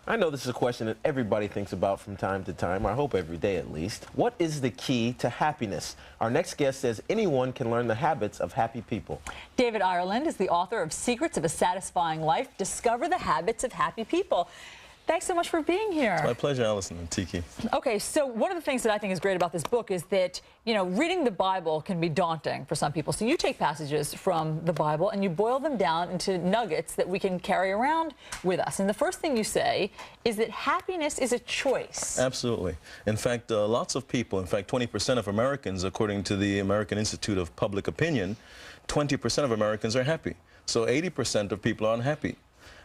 I know this is a question that everybody thinks about from time to time, or I hope every day at least. What is the key to happiness? Our next guest says anyone can learn the habits of happy people. David Ireland is the author of Secrets of a Satisfying Life. Discover the habits of happy people. Thanks so much for being here. It's my pleasure, Allison and Tiki. Okay, so one of the things that I think is great about this book is that, you know, reading the Bible can be daunting for some people. So you take passages from the Bible and you boil them down into nuggets that we can carry around with us. And the first thing you say is that happiness is a choice. Absolutely. In fact, lots of people, in fact, 20% of Americans, according to the American Institute of Public Opinion, 20% of Americans are happy. So 80% of people are unhappy.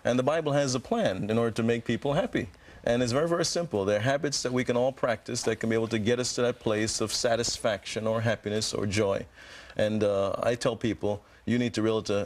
And the Bible has a plan in order to make people happy. And it's very, very simple. There are habits that we can all practice that can be able to get us to that place of satisfaction or happiness or joy. And I tell people, you need to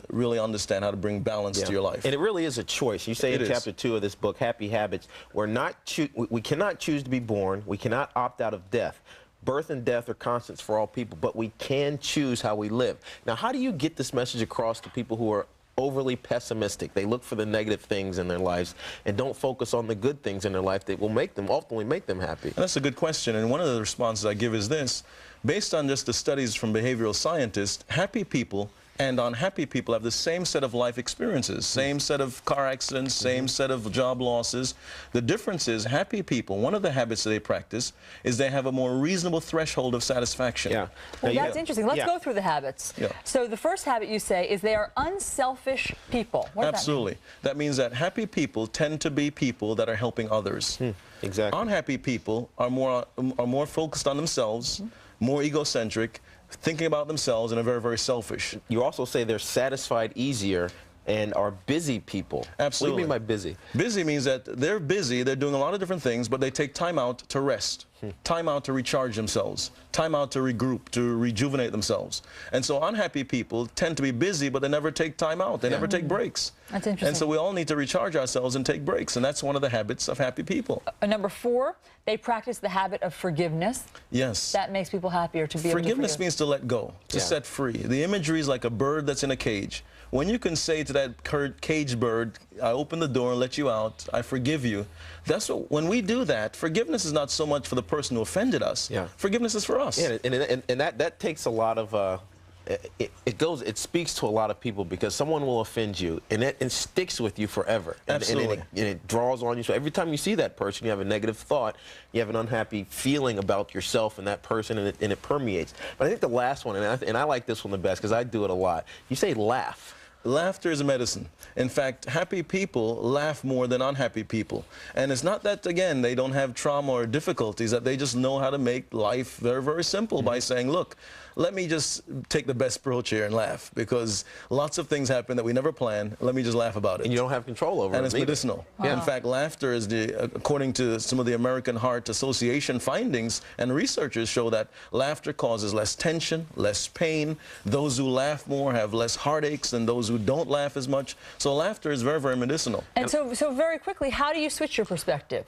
really understand how to bring balance to your life. And it really is a choice. You say in chapter 2 of this book, Happy Habits, we cannot choose to be born. We cannot opt out of death. Birth and death are constants for all people, but we can choose how we live. Now, how do you get this message across to people who are overly pessimistic? They look for the negative things in their lives and don't focus on the good things in their life that will ultimately make them happy. And that's a good question, and one of the responses I give is this. Based on just the studies from behavioral scientists, happy people and unhappy people have the same set of life experiences, same set of car accidents, same set of job losses. The difference is happy people, one of the habits that they practice is they have a more reasonable threshold of satisfaction. Yeah. Well, that's interesting. Let's go through the habits. Yeah. So the first habit you say is they are unselfish people. What does Absolutely. that mean? That means that happy people tend to be people that are helping others. Exactly. Unhappy people are more focused on themselves, more egocentric, thinking about themselves, and are very, very selfish. You also say they're satisfied easier and are busy people. Absolutely. What do you mean by busy? Busy means that they're busy, they're doing a lot of different things, but they take time out to rest, time out to recharge themselves, time out to regroup, to rejuvenate themselves. And so unhappy people tend to be busy, but they never take time out. They never take breaks. That's interesting. And so we all need to recharge ourselves and take breaks, and that's one of the habits of happy people. Number 4, they practice the habit of forgiveness. Yes. That makes people happier to be able to Forgiveness means to let go, to set free. The imagery is like a bird that's in a cage. When you can say to that caged bird, I open the door and let you out, I forgive you. That's when we do that, forgiveness is not so much for the person who offended us. Yeah. Forgiveness is for us. Yeah, and that takes a lot of, it speaks to a lot of people, because someone will offend you and it sticks with you forever. Absolutely. And it draws on you. So every time you see that person, you have a negative thought, you have an unhappy feeling about yourself and that person, and it permeates. But I think the last one, and I like this one the best because I do it a lot, you say laugh. Laughter is a medicine. In fact, happy people laugh more than unhappy people. And it's not that, again, they don't have trauma or difficulties, that they just know how to make life very, very simple by saying, look, let me just take the best approach here and laugh, because lots of things happen that we never plan. Let me just laugh about it. And you don't have control over it. And it's medicinal. Wow. In fact, laughter is according to some of the American Heart Association findings, and researchers show that laughter causes less tension, less pain. Those who laugh more have less heartaches than those who don't laugh as much. So laughter is very, very medicinal. And so very quickly, how do you switch your perspective?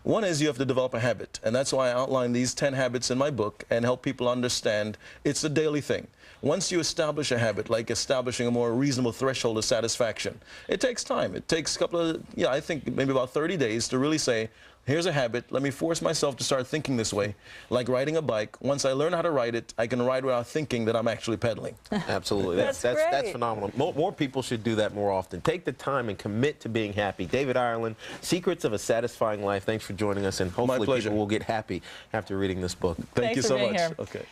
One is you have to develop a habit, and that's why I outline these 10 habits in my book and help people understand it's a daily thing. Once you establish a habit, like establishing a more reasonable threshold of satisfaction, it takes time. It takes a couple of, I think maybe about 30 days to really say, here's a habit, let me force myself to start thinking this way. Like riding a bike, once I learn how to ride it, I can ride without thinking that I'm actually pedaling. Absolutely. That's phenomenal. More people should do that more often. Take the time and commit to being happy. David Ireland, Secrets of a Satisfying Life. Thanks for joining us, and hopefully people will get happy after reading this book. Thank you so much. Here. Okay.